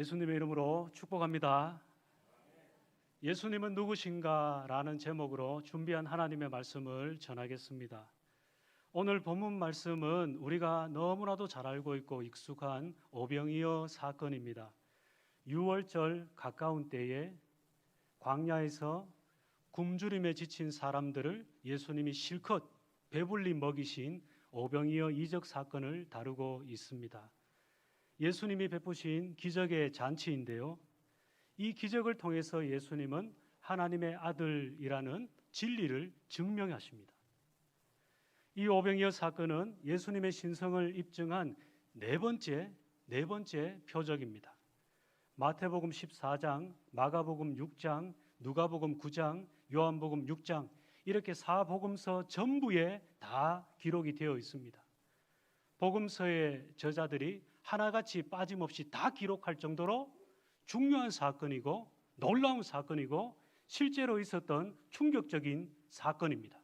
예수님의 이름으로 축복합니다. 예수님은 누구신가? 라는 제목으로 준비한 하나님의 말씀을 전하겠습니다. 오늘 본문 말씀은 우리가 너무나도 잘 알고 있고 익숙한 오병이어 사건입니다. 유월절 가까운 때에 광야에서 굶주림에 지친 사람들을 예수님이 실컷 배불리 먹이신 오병이어 이적 사건을 다루고 있습니다. 예수님이 베푸신 기적의 잔치인데요. 이 기적을 통해서 예수님은 하나님의 아들이라는 진리를 증명하십니다. 이 오병이어 사건은 예수님의 신성을 입증한 네 번째 표적입니다. 마태복음 14장, 마가복음 6장, 누가복음 9장, 요한복음 6장 이렇게 사복음서 전부에 다 기록이 되어 있습니다. 복음서의 저자들이 하나같이 빠짐없이 다 기록할 정도로 중요한 사건이고 놀라운 사건이고 실제로 있었던 충격적인 사건입니다.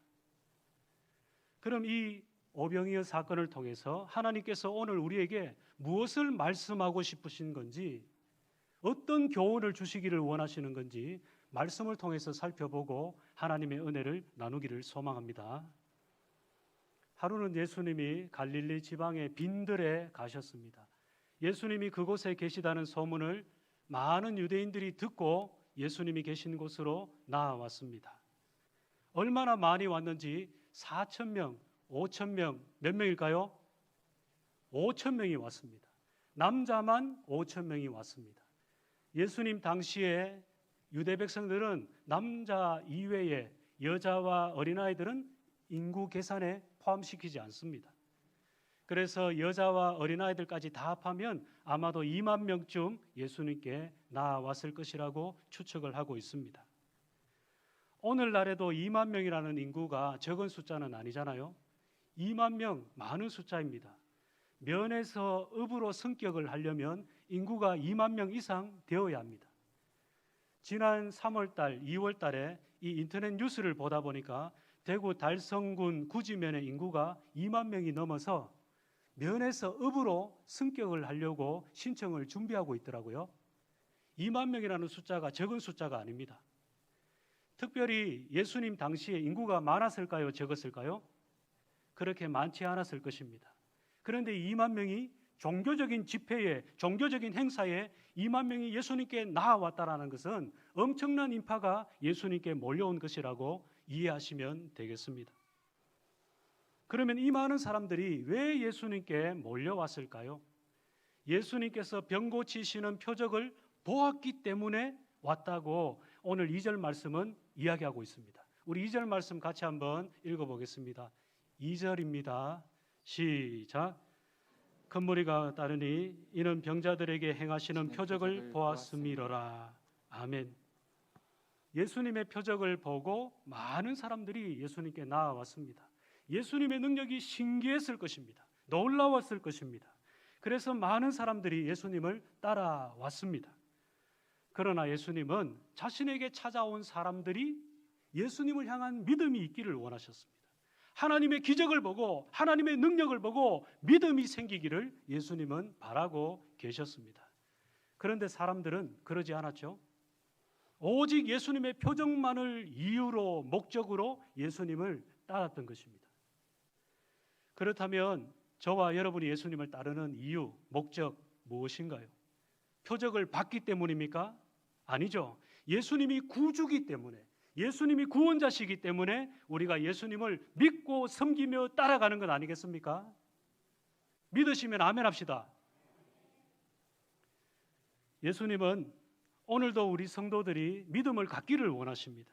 그럼 이 오병이어 사건을 통해서 하나님께서 오늘 우리에게 무엇을 말씀하고 싶으신 건지, 어떤 교훈을 주시기를 원하시는 건지 말씀을 통해서 살펴보고 하나님의 은혜를 나누기를 소망합니다. 하루는 예수님이 갈릴리 지방의 빈들에 가셨습니다. 예수님이 그곳에 계시다는 소문을 많은 유대인들이 듣고 예수님이 계신 곳으로 나아왔습니다. 얼마나 많이 왔는지 4,000명, 5,000명, 몇 명일까요? 5,000명이 왔습니다. 남자만 5,000명이 왔습니다. 예수님 당시에 유대 백성들은 남자 이외에 여자와 어린아이들은 인구 계산에 포함시키지 않습니다. 그래서 여자와 어린아이들까지 다 합하면 아마도 2만 명쯤 예수님께 나아왔을 것이라고 추측을 하고 있습니다. 오늘날에도 2만 명이라는 인구가 적은 숫자는 아니잖아요. 2만 명, 많은 숫자입니다. 면에서 읍으로 성격을 하려면 인구가 2만 명 이상 되어야 합니다. 지난 3월달, 2월달에 이 인터넷 뉴스를 보다 보니까 대구 달성군 구지면의 인구가 2만 명이 넘어서 면에서 읍으로 승격을 하려고 신청을 준비하고 있더라고요. 2만 명이라는 숫자가 적은 숫자가 아닙니다. 특별히 예수님 당시에 인구가 많았을까요? 적었을까요? 그렇게 많지 않았을 것입니다. 그런데 2만 명이 종교적인 집회에, 종교적인 행사에 2만 명이 예수님께 나아왔다라는 것은 엄청난 인파가 예수님께 몰려온 것이라고 이해하시면 되겠습니다. 그러면 이 많은 사람들이 왜 예수님께 몰려왔을까요? 예수님께서 병 고치시는 표적을 보았기 때문에 왔다고 오늘 2절 말씀은 이야기하고 있습니다. 우리 2절 말씀 같이 한번 읽어보겠습니다. 2절입니다. 시작. 큰 무리가 따르니 이는 병자들에게 행하시는 표적을 보았음이로라. 아멘. 예수님의 표적을 보고 많은 사람들이 예수님께 나아왔습니다. 예수님의 능력이 신기했을 것입니다. 놀라웠을 것입니다. 그래서 많은 사람들이 예수님을 따라왔습니다. 그러나 예수님은 자신에게 찾아온 사람들이 예수님을 향한 믿음이 있기를 원하셨습니다. 하나님의 기적을 보고 하나님의 능력을 보고 믿음이 생기기를 예수님은 바라고 계셨습니다. 그런데 사람들은 그러지 않았죠. 오직 예수님의 표적만을 이유로, 목적으로 예수님을 따랐던 것입니다. 그렇다면 저와 여러분이 예수님을 따르는 이유, 목적 무엇인가요? 표적을 받기 때문입니까? 아니죠. 예수님이 구주기 때문에, 예수님이 구원자시기 때문에 우리가 예수님을 믿고 섬기며 따라가는 것 아니겠습니까? 믿으시면 아멘 합시다. 예수님은 오늘도 우리 성도들이 믿음을 갖기를 원하십니다.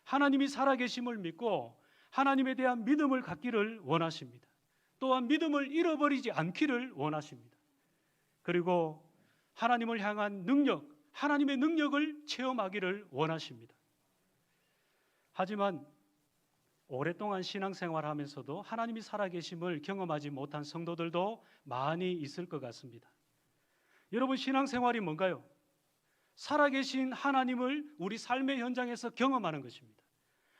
하나님이 살아계심을 믿고 하나님에 대한 믿음을 갖기를 원하십니다. 또한 믿음을 잃어버리지 않기를 원하십니다. 그리고 하나님을 향한 능력, 하나님의 능력을 체험하기를 원하십니다. 하지만 오랫동안 신앙생활하면서도 하나님이 살아계심을 경험하지 못한 성도들도 많이 있을 것 같습니다. 여러분, 신앙생활이 뭔가요? 살아계신 하나님을 우리 삶의 현장에서 경험하는 것입니다.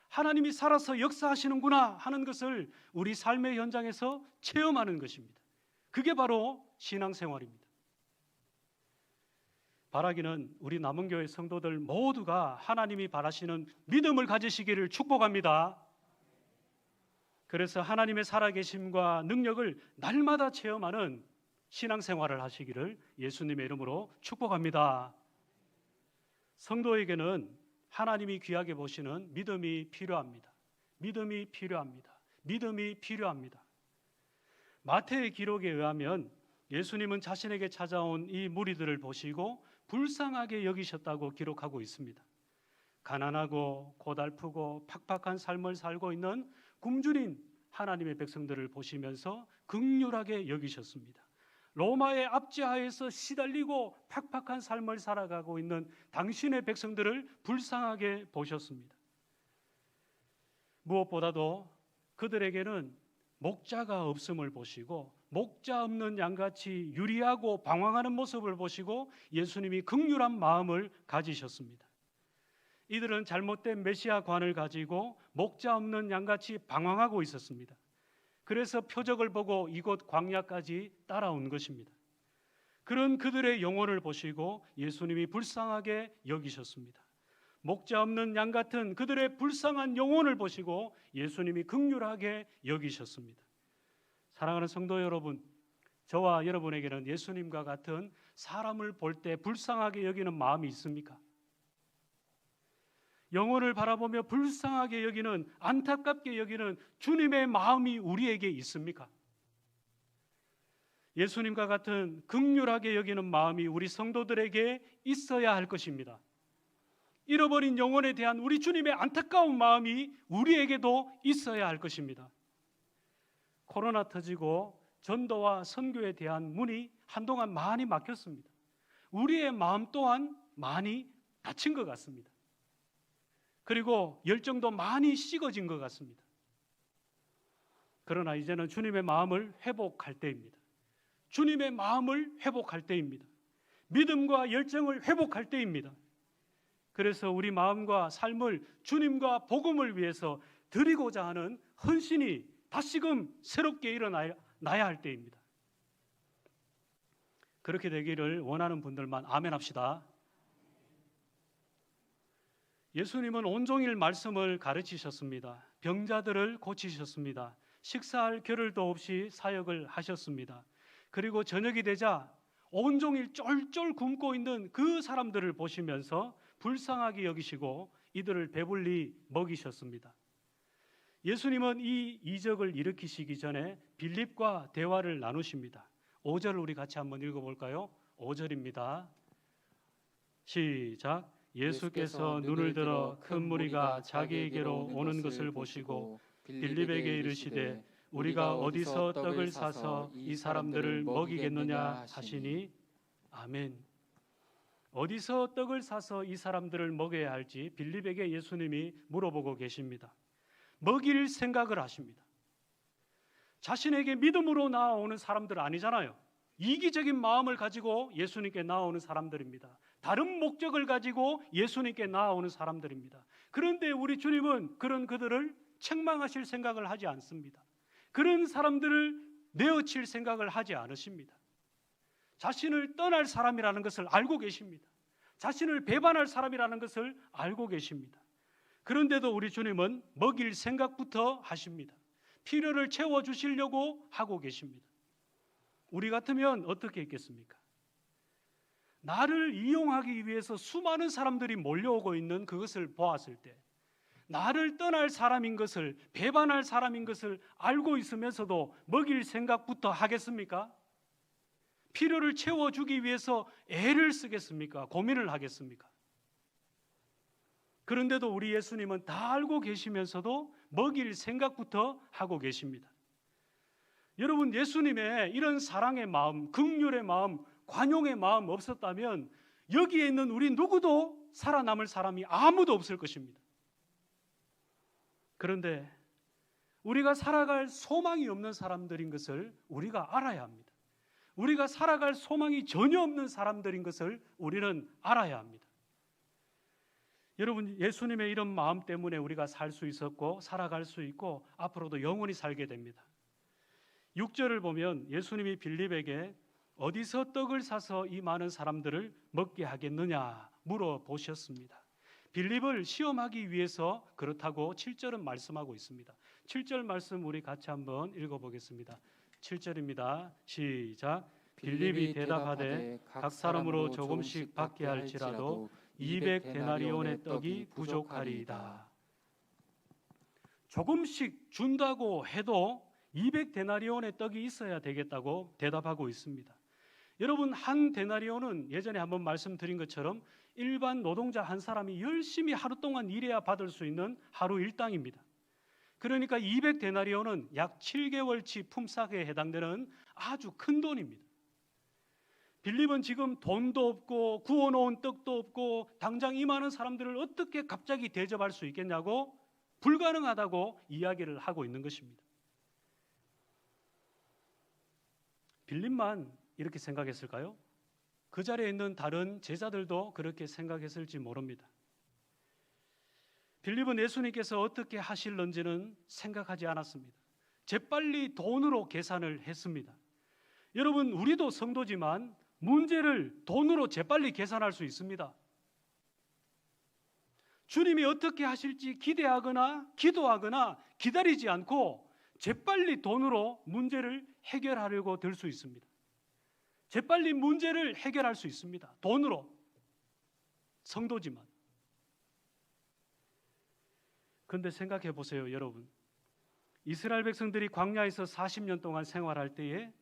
하나님이 살아서 역사하시는구나 하는 것을 우리 삶의 현장에서 체험하는 것입니다. 그게 바로 신앙생활입니다. 바라기는 우리 남은교회 성도들 모두가 하나님이 바라시는 믿음을 가지시기를 축복합니다. 그래서 하나님의 살아계심과 능력을 날마다 체험하는 신앙생활을 하시기를 예수님의 이름으로 축복합니다. 성도에게는 하나님이 귀하게 보시는 믿음이 필요합니다. 믿음이 필요합니다. 믿음이 필요합니다. 마태의 기록에 의하면 예수님은 자신에게 찾아온 이 무리들을 보시고 불쌍하게 여기셨다고 기록하고 있습니다. 가난하고 고달프고 팍팍한 삶을 살고 있는 굶주린 하나님의 백성들을 보시면서 긍휼하게 여기셨습니다. 로마의 압제하에서 시달리고 팍팍한 삶을 살아가고 있는 당신의 백성들을 불쌍하게 보셨습니다. 무엇보다도 그들에게는 목자가 없음을 보시고 목자 없는 양같이 유리하고 방황하는 모습을 보시고 예수님이 긍휼한 마음을 가지셨습니다. 이들은 잘못된 메시아관을 가지고 목자 없는 양같이 방황하고 있었습니다. 그래서 표적을 보고 이곳 광야까지 따라온 것입니다. 그런 그들의 영혼을 보시고 예수님이 불쌍하게 여기셨습니다. 목자 없는 양 같은 그들의 불쌍한 영혼을 보시고 예수님이 긍휼하게 여기셨습니다. 사랑하는 성도 여러분, 저와 여러분에게는 예수님과 같은 사람을 볼 때 불쌍하게 여기는 마음이 있습니까? 영혼을 바라보며 불쌍하게 여기는, 안타깝게 여기는 주님의 마음이 우리에게 있습니까? 예수님과 같은 긍휼하게 여기는 마음이 우리 성도들에게 있어야 할 것입니다. 잃어버린 영혼에 대한 우리 주님의 안타까운 마음이 우리에게도 있어야 할 것입니다. 코로나 터지고 전도와 선교에 대한 문이 한동안 많이 막혔습니다. 우리의 마음 또한 많이 닫힌 것 같습니다. 그리고 열정도 많이 식어진 것 같습니다. 그러나 이제는 주님의 마음을 회복할 때입니다. 주님의 마음을 회복할 때입니다. 믿음과 열정을 회복할 때입니다. 그래서 우리 마음과 삶을 주님과 복음을 위해서 드리고자 하는 헌신이 다시금 새롭게 일어나야 할 때입니다. 그렇게 되기를 원하는 분들만 아멘 합시다. 예수님은 온종일 말씀을 가르치셨습니다. 병자들을 고치셨습니다. 식사할 겨를도 없이 사역을 하셨습니다. 그리고 저녁이 되자 온종일 쫄쫄 굶고 있는 그 사람들을 보시면서 불쌍하게 여기시고 이들을 배불리 먹이셨습니다. 예수님은 이 이적을 일으키시기 전에 빌립과 대화를 나누십니다. 5절을 우리 같이 한번 읽어볼까요? 5절입니다. 시작. 예수께서 눈을 들어 큰 무리가 자기에게로 오는 것을 보시고 빌립에게 이르시되 우리가 어디서 떡을 사서 이 사람들을 먹이겠느냐 하시니 아멘. 어디서 떡을 사서 이 사람들을 먹여야 할지 빌립에게 예수님이 물어보고 계십니다. 먹일 생각을 하십니다. 자신에게 믿음으로 나아오는 사람들 아니잖아요. 이기적인 마음을 가지고 예수님께 나아오는 사람들입니다. 다른 목적을 가지고 예수님께 나아오는 사람들입니다. 그런데 우리 주님은 그런 그들을 책망하실 생각을 하지 않습니다. 그런 사람들을 내어칠 생각을 하지 않으십니다. 자신을 떠날 사람이라는 것을 알고 계십니다. 자신을 배반할 사람이라는 것을 알고 계십니다. 그런데도 우리 주님은 먹일 생각부터 하십니다. 필요를 채워주시려고 하고 계십니다. 우리 같으면 어떻게 했겠습니까? 나를 이용하기 위해서 수많은 사람들이 몰려오고 있는 그것을 보았을 때 나를 떠날 사람인 것을, 배반할 사람인 것을 알고 있으면서도 먹일 생각부터 하겠습니까? 필요를 채워주기 위해서 애를 쓰겠습니까? 고민을 하겠습니까? 그런데도 우리 예수님은 다 알고 계시면서도 먹일 생각부터 하고 계십니다. 여러분, 예수님의 이런 사랑의 마음, 긍휼의 마음, 관용의 마음 없었다면 여기에 있는 우리 누구도 살아남을 사람이 아무도 없을 것입니다. 그런데 우리가 살아갈 소망이 없는 사람들인 것을 우리가 알아야 합니다. 우리가 살아갈 소망이 전혀 없는 사람들인 것을 우리는 알아야 합니다. 여러분, 예수님의 이런 마음 때문에 우리가 살 수 있었고 살아갈 수 있고 앞으로도 영원히 살게 됩니다. 6절을 보면 예수님이 빌립에게 어디서 떡을 사서 이 많은 사람들을 먹게 하겠느냐 물어보셨습니다. 빌립을 시험하기 위해서 그렇다고 7절은 말씀하고 있습니다. 7절 말씀 우리 같이 한번 읽어보겠습니다. 7절입니다. 시작. 빌립이 대답하되 각 사람으로 조금씩 받게 할지라도 200데나리온의 떡이 부족하리이다. 조금씩 준다고 해도 200데나리온의 떡이 있어야 되겠다고 대답하고 있습니다. 여러분, 한 데나리온은 예전에 한번 말씀드린 것처럼 일반 노동자 한 사람이 열심히 하루 동안 일해야 받을 수 있는 하루 일당입니다. 그러니까 200데나리온은 약 7개월치 품삯에 해당되는 아주 큰 돈입니다. 빌립은 지금 돈도 없고 구워놓은 떡도 없고 당장 이 많은 사람들을 어떻게 갑자기 대접할 수 있겠냐고 불가능하다고 이야기를 하고 있는 것입니다. 빌립만 이렇게 생각했을까요? 그 자리에 있는 다른 제자들도 그렇게 생각했을지 모릅니다. 빌립은 예수님께서 어떻게 하실런지는 생각하지 않았습니다. 재빨리 돈으로 계산을 했습니다. 여러분, 우리도 성도지만 문제를 돈으로 재빨리 계산할 수 있습니다. 주님이 어떻게 하실지 기대하거나 기도하거나 기다리지 않고 재빨리 돈으로 문제를 해결하려고 들 수 있습니다. 재빨리 문제를 해결할 수 있습니다. 돈으로. 성도지만. 그런데 생각해 보세요, 여러분. 이스라엘 백성들이 광야에서 40년 동안 생활할 때에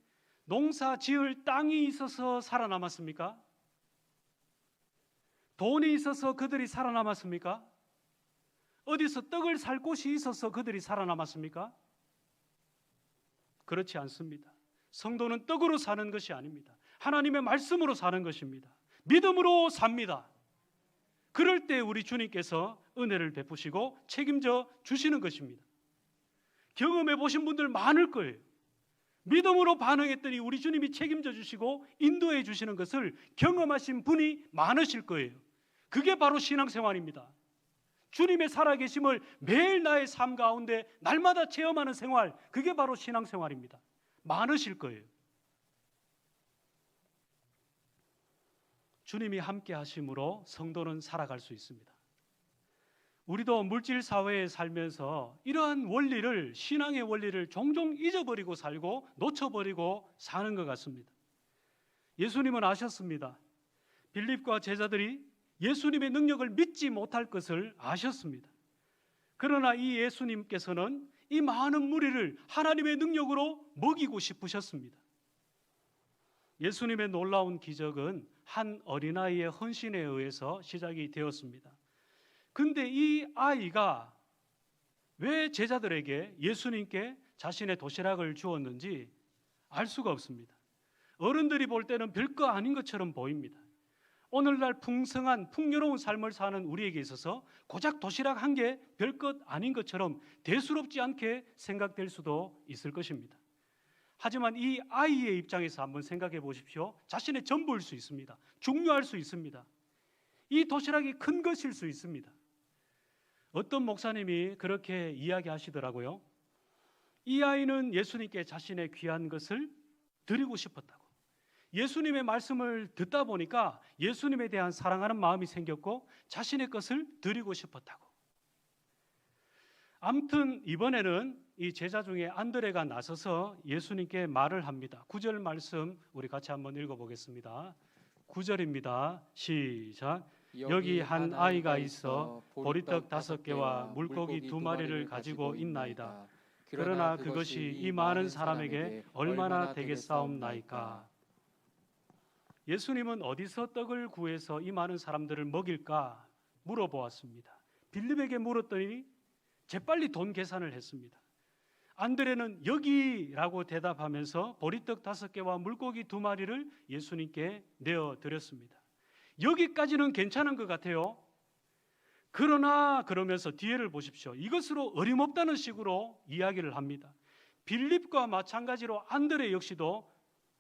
농사 지을 땅이 있어서 살아남았습니까? 돈이 있어서 그들이 살아남았습니까? 어디서 떡을 살 곳이 있어서 그들이 살아남았습니까? 그렇지 않습니다. 성도는 떡으로 사는 것이 아닙니다. 하나님의 말씀으로 사는 것입니다. 믿음으로 삽니다. 그럴 때 우리 주님께서 은혜를 베푸시고 책임져 주시는 것입니다. 경험해 보신 분들 많을 거예요. 믿음으로 반응했더니 우리 주님이 책임져 주시고 인도해 주시는 것을 경험하신 분이 많으실 거예요. 그게 바로 신앙생활입니다. 주님의 살아계심을 매일 나의 삶 가운데 날마다 체험하는 생활, 그게 바로 신앙생활입니다. 많으실 거예요. 주님이 함께 하심으로 성도는 살아갈 수 있습니다. 우리도 물질 사회에 살면서 이러한 원리를, 신앙의 원리를 종종 잊어버리고 살고 놓쳐버리고 사는 것 같습니다. 예수님은 아셨습니다. 빌립과 제자들이 예수님의 능력을 믿지 못할 것을 아셨습니다. 그러나 이 예수님께서는 이 많은 무리를 하나님의 능력으로 먹이고 싶으셨습니다. 예수님의 놀라운 기적은 한 어린아이의 헌신에 의해서 시작이 되었습니다. 근데 이 아이가 왜 제자들에게 예수님께 자신의 도시락을 주었는지 알 수가 없습니다. 어른들이 볼 때는 별거 아닌 것처럼 보입니다. 오늘날 풍성한 풍요로운 삶을 사는 우리에게 있어서 고작 도시락 한 개 별것 아닌 것처럼 대수롭지 않게 생각될 수도 있을 것입니다. 하지만 이 아이의 입장에서 한번 생각해 보십시오. 자신의 전부일 수 있습니다. 중요할 수 있습니다. 이 도시락이 큰 것일 수 있습니다. 어떤 목사님이 그렇게 이야기하시더라고요. 이 아이는 예수님께 자신의 귀한 것을 드리고 싶었다고. 예수님의 말씀을 듣다 보니까 예수님에 대한 사랑하는 마음이 생겼고 자신의 것을 드리고 싶었다고. 아무튼 이번에는 이 제자 중에 안드레가 나서서 예수님께 말을 합니다. 9절 말씀 우리 같이 한번 읽어보겠습니다. 9절입니다. 시작. 여기 한 아이가 있어 보리떡 5개와 물고기 2마리를 가지고 있나이다. 그러나 그것이 이 많은 사람에게 얼마나 되겠사옵나이까. 예수님은 어디서 떡을 구해서 이 많은 사람들을 먹일까 물어보았습니다. 빌립에게 물었더니 재빨리 돈 계산을 했습니다. 안드레는 여기라고 대답하면서 보리떡 5개와 물고기 2마리를 예수님께 내어드렸습니다. 여기까지는 괜찮은 것 같아요. 그러나 그러면서 뒤에를 보십시오. 이것으로 어림없다는 식으로 이야기를 합니다. 빌립과 마찬가지로 안드레 역시도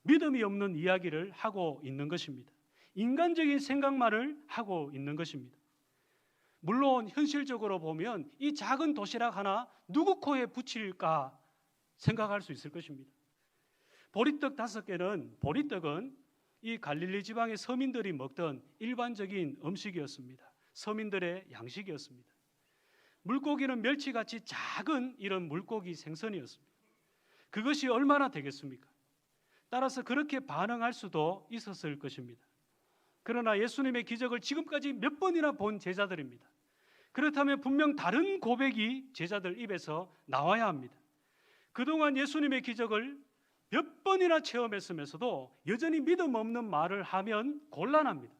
믿음이 없는 이야기를 하고 있는 것입니다. 인간적인 생각만을 하고 있는 것입니다. 물론 현실적으로 보면 이 작은 도시락 하나 누구 코에 붙일까 생각할 수 있을 것입니다. 보리떡 5개는 보리떡은 이 갈릴리 지방의 서민들이 먹던 일반적인 음식이었습니다. 서민들의 양식이었습니다. 물고기는 멸치같이 작은 이런 물고기 생선이었습니다. 그것이 얼마나 되겠습니까? 따라서 그렇게 반응할 수도 있었을 것입니다. 그러나 예수님의 기적을 지금까지 몇 번이나 본 제자들입니다. 그렇다면 분명 다른 고백이 제자들 입에서 나와야 합니다. 그동안 예수님의 기적을 몇 번이나 체험했으면서도 여전히 믿음 없는 말을 하면 곤란합니다.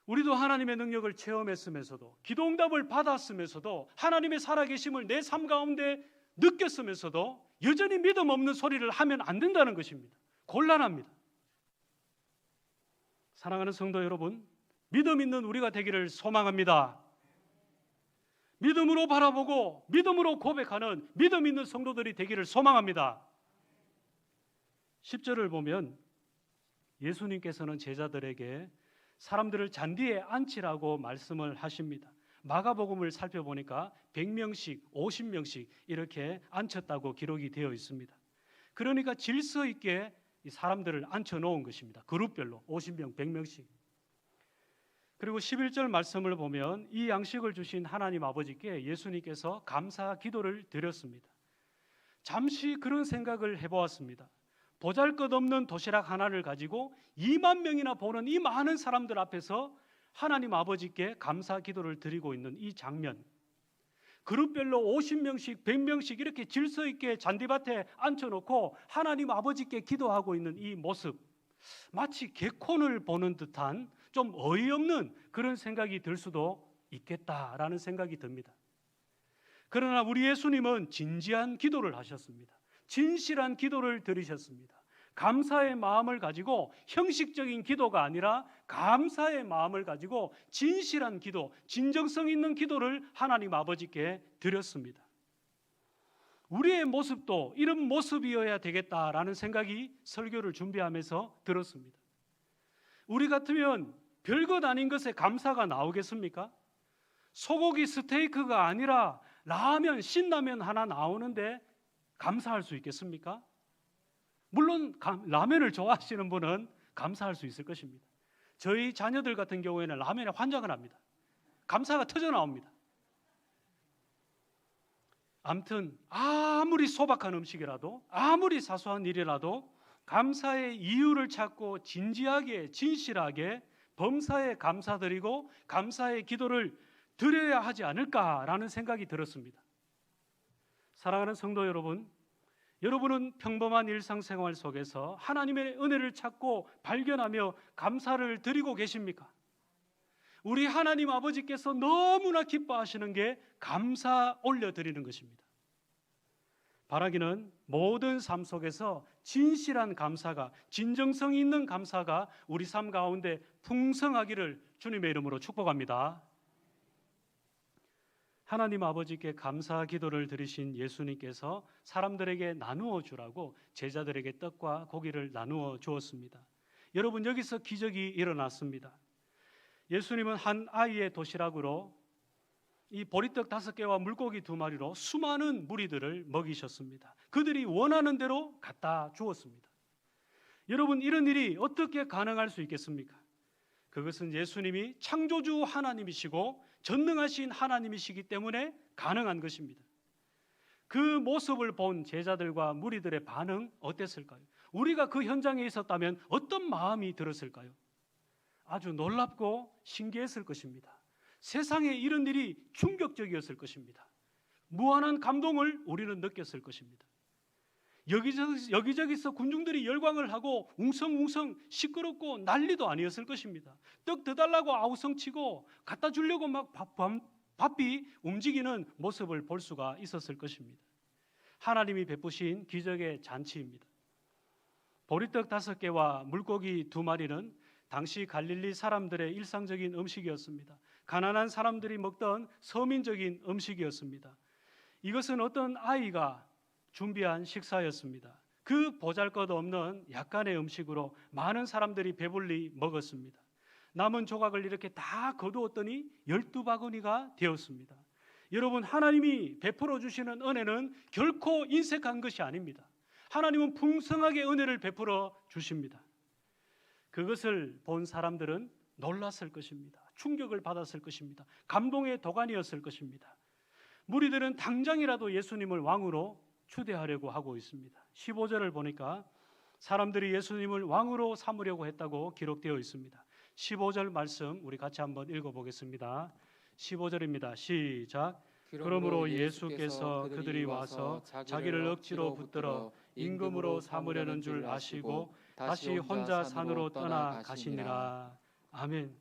우리도 하나님의 능력을 체험했으면서도 기도응답을 받았으면서도 하나님의 살아계심을 내 삶 가운데 느꼈으면서도 여전히 믿음 없는 소리를 하면 안 된다는 것입니다. 곤란합니다. 사랑하는 성도 여러분, 믿음 있는 우리가 되기를 소망합니다. 믿음으로 바라보고 믿음으로 고백하는 믿음 있는 성도들이 되기를 소망합니다. 10절을 보면 예수님께서는 제자들에게 사람들을 잔디에 앉히라고 말씀을 하십니다. 마가복음을 살펴보니까 100명씩 50명씩 이렇게 앉혔다고 기록이 되어 있습니다. 그러니까 질서 있게 이 사람들을 앉혀놓은 것입니다. 그룹별로 50명, 100명씩. 그리고 11절 말씀을 보면 이 양식을 주신 하나님 아버지께 예수님께서 감사 기도를 드렸습니다. 잠시 그런 생각을 해보았습니다. 보잘것없는 도시락 하나를 가지고 2만 명이나 보는 이 많은 사람들 앞에서 하나님 아버지께 감사 기도를 드리고 있는 이 장면, 그룹별로 50명씩 100명씩 이렇게 질서 있게 잔디밭에 앉혀놓고 하나님 아버지께 기도하고 있는 이 모습, 마치 개콘을 보는 듯한 좀 어이없는 그런 생각이 들 수도 있겠다라는 생각이 듭니다. 그러나 우리 예수님은 진지한 기도를 하셨습니다. 진실한 기도를 드리셨습니다. 감사의 마음을 가지고 형식적인 기도가 아니라 감사의 마음을 가지고 진실한 기도, 진정성 있는 기도를 하나님 아버지께 드렸습니다. 우리의 모습도 이런 모습이어야 되겠다라는 생각이 설교를 준비하면서 들었습니다. 우리 같으면 별것 아닌 것에 감사가 나오겠습니까? 소고기 스테이크가 아니라 라면, 신라면 하나 나오는데 감사할 수 있겠습니까? 물론 라면을 좋아하시는 분은 감사할 수 있을 것입니다. 저희 자녀들 같은 경우에는 라면에 환장을 합니다. 감사가 터져 나옵니다. 아무튼 아무리 소박한 음식이라도 아무리 사소한 일이라도 감사의 이유를 찾고 진지하게 진실하게 범사에 감사드리고 감사의 기도를 드려야 하지 않을까라는 생각이 들었습니다. 사랑하는 성도 여러분, 여러분은 평범한 일상생활 속에서 하나님의 은혜를 찾고 발견하며 감사를 드리고 계십니까? 우리 하나님 아버지께서 너무나 기뻐하시는 게 감사 올려드리는 것입니다. 바라기는 모든 삶 속에서 진실한 감사가, 진정성 있는 감사가 우리 삶 가운데 풍성하기를 주님의 이름으로 축복합니다. 하나님 아버지께 감사 기도를 드리신 예수님께서 사람들에게 나누어 주라고 제자들에게 떡과 고기를 나누어 주었습니다. 여러분, 여기서 기적이 일어났습니다. 예수님은 한 아이의 도시락으로 이 보리떡 5개와 물고기 2마리로 수많은 무리들을 먹이셨습니다. 그들이 원하는 대로 갖다 주었습니다. 여러분, 이런 일이 어떻게 가능할 수 있겠습니까? 그것은 예수님이 창조주 하나님이시고 전능하신 하나님이시기 때문에 가능한 것입니다. 그 모습을 본 제자들과 무리들의 반응 어땠을까요? 우리가 그 현장에 있었다면 어떤 마음이 들었을까요? 아주 놀랍고 신기했을 것입니다. 세상에 이런 일이 충격적이었을 것입니다. 무한한 감동을 우리는 느꼈을 것입니다. 여기저기서 군중들이 열광을 하고 웅성웅성 시끄럽고 난리도 아니었을 것입니다. 떡 더 달라고 아우성치고 갖다 주려고 막 바삐 움직이는 모습을 볼 수가 있었을 것입니다. 하나님이 베푸신 기적의 잔치입니다. 보리떡 5개와 물고기 2마리는 당시 갈릴리 사람들의 일상적인 음식이었습니다. 가난한 사람들이 먹던 서민적인 음식이었습니다. 이것은 어떤 아이가 준비한 식사였습니다. 그 보잘것없는 약간의 음식으로 많은 사람들이 배불리 먹었습니다. 남은 조각을 이렇게 다 거두었더니 12바구니가 되었습니다. 여러분, 하나님이 베풀어 주시는 은혜는 결코 인색한 것이 아닙니다. 하나님은 풍성하게 은혜를 베풀어 주십니다. 그것을 본 사람들은 놀랐을 것입니다. 충격을 받았을 것입니다. 감동의 도가니였을 것입니다. 무리들은 당장이라도 예수님을 왕으로 추대하려고 하고 있습니다. 15절을 보니까 사람들이 예수님을 왕으로 삼으려고 했다고 기록되어 있습니다. 15절 말씀 우리 같이 한번 읽어보겠습니다. 15절입니다. 시작. 그러므로 예수께서 그들이 와서 자기를 억지로 붙들어 임금으로 삼으려는 줄 아시고 다시 혼자 산으로 떠나 가시니라. 아멘.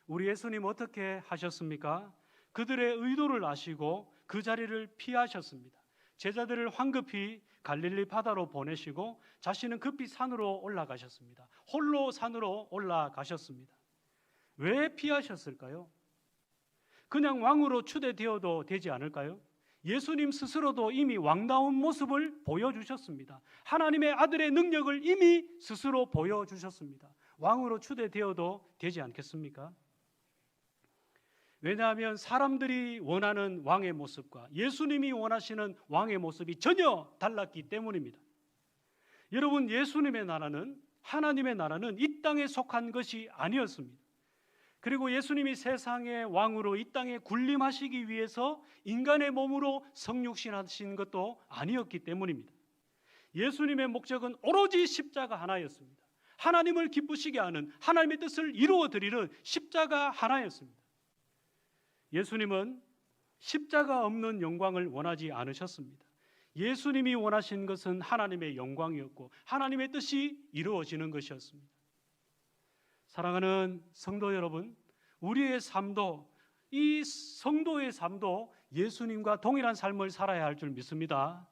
우리 예수님 어떻게 하셨습니까? 그들의 의도를 아시고 그 자리를 피하셨습니다. 제자들을 황급히 갈릴리 바다로 보내시고 자신은 급히 산으로 올라가셨습니다. 홀로 산으로 올라가셨습니다. 왜 피하셨을까요? 그냥 왕으로 추대되어도 되지 않을까요? 예수님 스스로도 이미 왕다운 모습을 보여주셨습니다. 하나님의 아들의 능력을 이미 스스로 보여주셨습니다. 왕으로 추대되어도 되지 않겠습니까? 왜냐하면 사람들이 원하는 왕의 모습과 예수님이 원하시는 왕의 모습이 전혀 달랐기 때문입니다. 여러분, 예수님의 나라는, 하나님의 나라는 이 땅에 속한 것이 아니었습니다. 그리고 예수님이 세상의 왕으로 이 땅에 군림하시기 위해서 인간의 몸으로 성육신하신 것도 아니었기 때문입니다. 예수님의 목적은 오로지 십자가 하나였습니다. 하나님을 기쁘시게 하는, 하나님의 뜻을 이루어 드리는 십자가 하나였습니다. 예수님은 십자가 없는 영광을 원하지 않으셨습니다. 예수님이 원하신 것은 하나님의 영광이었고 하나님의 뜻이 이루어지는 것이었습니다. 사랑하는 성도 여러분, 우리의 삶도, 이 성도의 삶도 예수님과 동일한 삶을 살아야 할 줄 믿습니다.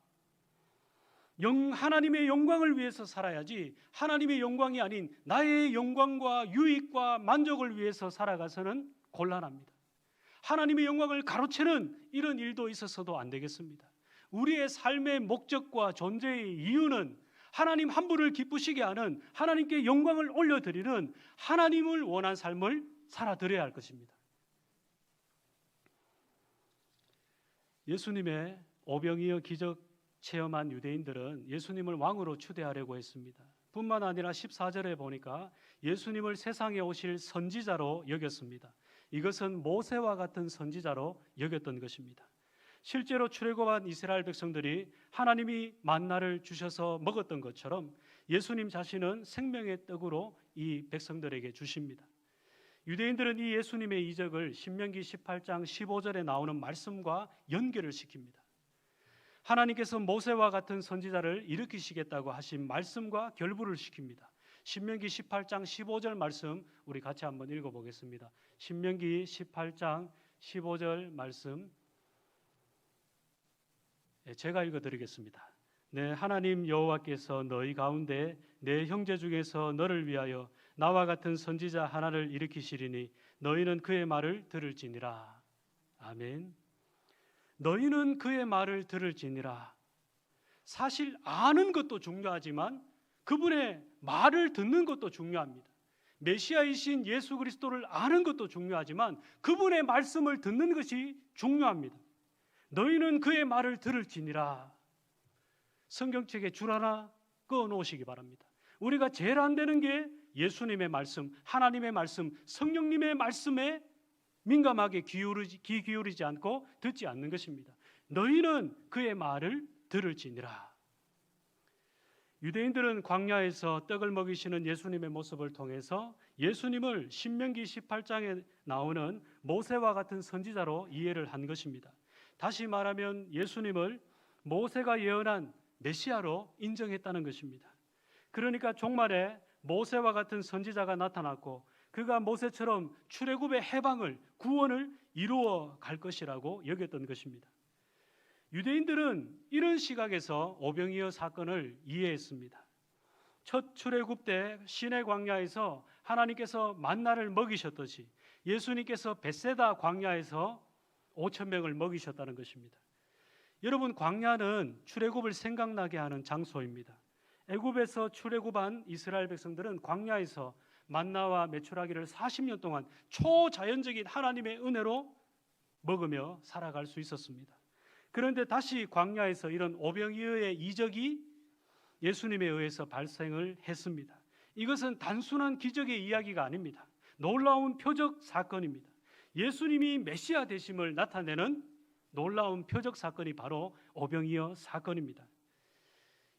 하나님의 영광을 위해서 살아야지 하나님의 영광이 아닌 나의 영광과 유익과 만족을 위해서 살아가서는 곤란합니다. 하나님의 영광을 가로채는 이런 일도 있어서도 안 되겠습니다. 우리의 삶의 목적과 존재의 이유는 하나님 한 분을 기쁘시게 하는, 하나님께 영광을 올려드리는, 하나님을 원한 삶을 살아드려야 할 것입니다. 예수님의 오병이어 기적 체험한 유대인들은 예수님을 왕으로 추대하려고 했습니다. 뿐만 아니라 14절에 보니까 예수님을 세상에 오실 선지자로 여겼습니다. 이것은 모세와 같은 선지자로 여겼던 것입니다. 실제로 출애굽한 이스라엘 백성들이 하나님이 만나를 주셔서 먹었던 것처럼 예수님 자신은 생명의 떡으로 이 백성들에게 주십니다. 유대인들은 이 예수님의 이적을 신명기 18장 15절에 나오는 말씀과 연결을 시킵니다. 하나님께서 모세와 같은 선지자를 일으키시겠다고 하신 말씀과 결부를 시킵니다. 신명기 18장 15절 말씀 우리 같이 한번 읽어보겠습니다. 신명기 18장 15절 말씀 제가 읽어드리겠습니다. 네, 하나님 여호와께서 너희 가운데 내 형제 중에서 너를 위하여 나와 같은 선지자 하나를 일으키시리니 너희는 그의 말을 들을지니라. 아멘. 너희는 그의 말을 들을지니라. 사실 아는 것도 중요하지만 그분의 말을 듣는 것도 중요합니다. 메시아이신 예수 그리스도를 아는 것도 중요하지만 그분의 말씀을 듣는 것이 중요합니다. 너희는 그의 말을 들을지니라. 성경책에 줄 하나 그어 놓으시기 바랍니다. 우리가 제일 안 되는 게 예수님의 말씀, 하나님의 말씀, 성령님의 말씀에 민감하게 귀 기울이지 않고 듣지 않는 것입니다. 너희는 그의 말을 들을지니라. 유대인들은 광야에서 떡을 먹이시는 예수님의 모습을 통해서 예수님을 신명기 18장에 나오는 모세와 같은 선지자로 이해를 한 것입니다. 다시 말하면 예수님을 모세가 예언한 메시아로 인정했다는 것입니다. 그러니까 종말에 모세와 같은 선지자가 나타났고 그가 모세처럼 출애굽의 해방을, 구원을 이루어 갈 것이라고 여겼던 것입니다. 유대인들은 이런 시각에서 오병이어 사건을 이해했습니다. 첫 출애굽 때 시내 광야에서 하나님께서 만나를 먹이셨듯이 예수님께서 벳세다 광야에서 5천 명을 먹이셨다는 것입니다. 여러분, 광야는 출애굽을 생각나게 하는 장소입니다. 애굽에서 출애굽한 이스라엘 백성들은 광야에서 만나와 메추라기를 40년 동안 초자연적인 하나님의 은혜로 먹으며 살아갈 수 있었습니다. 그런데 다시 광야에서 이런 오병이어의 이적이 예수님에 의해서 발생을 했습니다. 이것은 단순한 기적의 이야기가 아닙니다. 놀라운 표적 사건입니다. 예수님이 메시아 되심을 나타내는 놀라운 표적 사건이 바로 오병이어 사건입니다.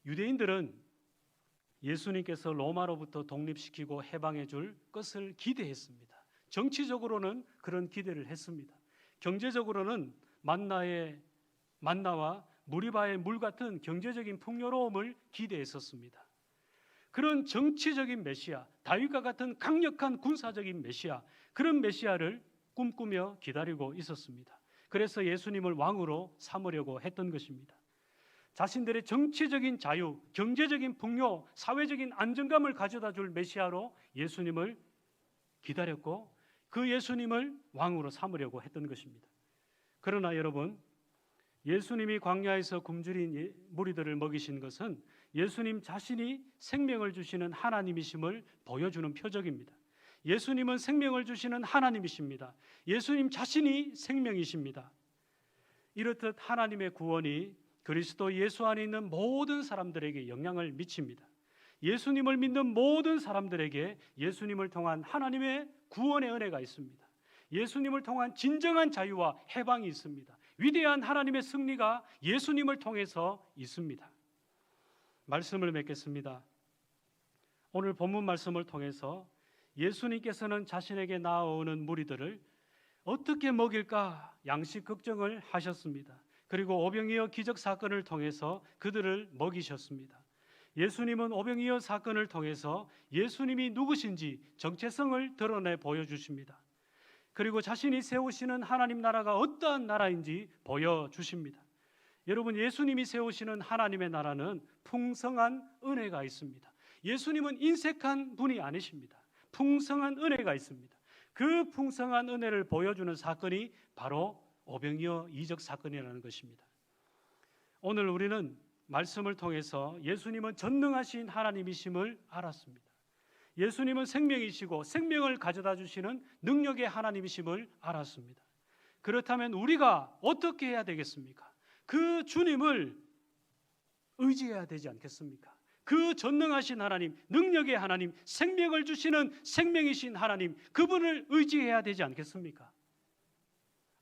유대인들은 예수님께서 로마로부터 독립시키고 해방해 줄 것을 기대했습니다. 정치적으로는 그런 기대를 했습니다. 경제적으로는 만나와 무리바의 물 같은 경제적인 풍요로움을 기대했었습니다. 그런 정치적인 메시아, 다윗과 같은 강력한 군사적인 메시아, 그런 메시아를 꿈꾸며 기다리고 있었습니다. 그래서 예수님을 왕으로 삼으려고 했던 것입니다. 자신들의 정치적인 자유, 경제적인 풍요, 사회적인 안정감을 가져다 줄 메시아로 예수님을 기다렸고 그 예수님을 왕으로 삼으려고 했던 것입니다. 그러나 여러분, 예수님이 광야에서 굶주린 무리들을 먹이신 것은 예수님 자신이 생명을 주시는 하나님이심을 보여주는 표적입니다. 예수님은 생명을 주시는 하나님이십니다. 예수님 자신이 생명이십니다. 이렇듯 하나님의 구원이 그리스도 예수 안에 있는 모든 사람들에게 영향을 미칩니다. 예수님을 믿는 모든 사람들에게 예수님을 통한 하나님의 구원의 은혜가 있습니다. 예수님을 통한 진정한 자유와 해방이 있습니다. 위대한 하나님의 승리가 예수님을 통해서 있습니다. 말씀을 맺겠습니다. 오늘 본문 말씀을 통해서 예수님께서는 자신에게 나아오는 무리들을 어떻게 먹일까 양식 걱정을 하셨습니다. 그리고 오병이어 기적 사건을 통해서 그들을 먹이셨습니다. 예수님은 오병이어 사건을 통해서 예수님이 누구신지 정체성을 드러내 보여주십니다. 그리고 자신이 세우시는 하나님 나라가 어떠한 나라인지 보여주십니다. 여러분, 예수님이 세우시는 하나님의 나라는 풍성한 은혜가 있습니다. 예수님은 인색한 분이 아니십니다. 풍성한 은혜가 있습니다. 그 풍성한 은혜를 보여주는 사건이 바로 오병이어 이적 사건이라는 것입니다. 오늘 우리는 말씀을 통해서 예수님은 전능하신 하나님이심을 알았습니다. 예수님은 생명이시고 생명을 가져다 주시는 능력의 하나님이심을 알았습니다. 그렇다면 우리가 어떻게 해야 되겠습니까? 그 주님을 의지해야 되지 않겠습니까? 그 전능하신 하나님, 능력의 하나님, 생명을 주시는 생명이신 하나님, 그분을 의지해야 되지 않겠습니까?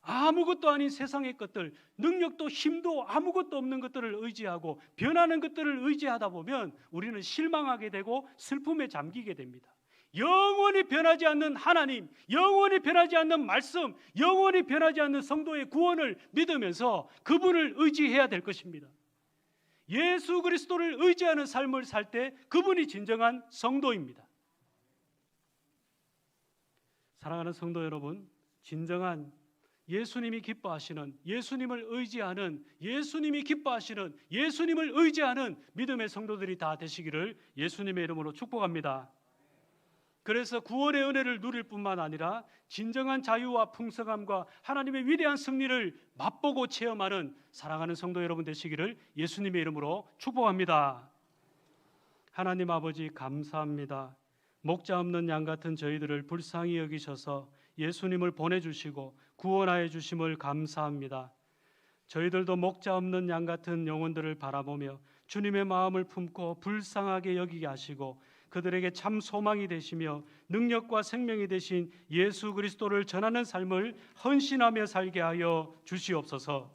아무것도 아닌 세상의 것들, 능력도 힘도 아무것도 없는 것들을 의지하고 변하는 것들을 의지하다 보면 우리는 실망하게 되고 슬픔에 잠기게 됩니다. 영원히 변하지 않는 하나님, 영원히 변하지 않는 말씀, 영원히 변하지 않는 성도의 구원을 믿으면서 그분을 의지해야 될 것입니다. 예수 그리스도를 의지하는 삶을 살 때 그분이 진정한 성도입니다. 사랑하는 성도 여러분, 진정한 예수님이 기뻐하시는, 예수님을 의지하는, 예수님이 기뻐하시는, 예수님을 의지하는 믿음의 성도들이 다 되시기를 예수님의 이름으로 축복합니다. 그래서 구원의 은혜를 누릴 뿐만 아니라 진정한 자유와 풍성함과 하나님의 위대한 승리를 맛보고 체험하는 사랑하는 성도 여러분 되시기를 예수님의 이름으로 축복합니다. 하나님 아버지 감사합니다. 목자 없는 양 같은 저희들을 불쌍히 여기셔서 예수님을 보내주시고 구원하여 주심을 감사합니다. 저희들도 목자 없는 양 같은 영혼들을 바라보며 주님의 마음을 품고 불쌍하게 여기게 하시고 그들에게 참 소망이 되시며 능력과 생명이 되신 예수 그리스도를 전하는 삶을 헌신하며 살게 하여 주시옵소서.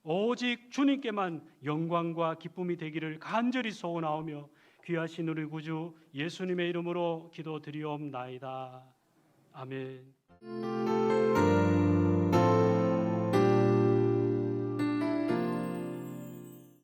오직 주님께만 영광과 기쁨이 되기를 간절히 소원하오며 귀하신 우리 구주 예수님의 이름으로 기도드리옵나이다. 아멘.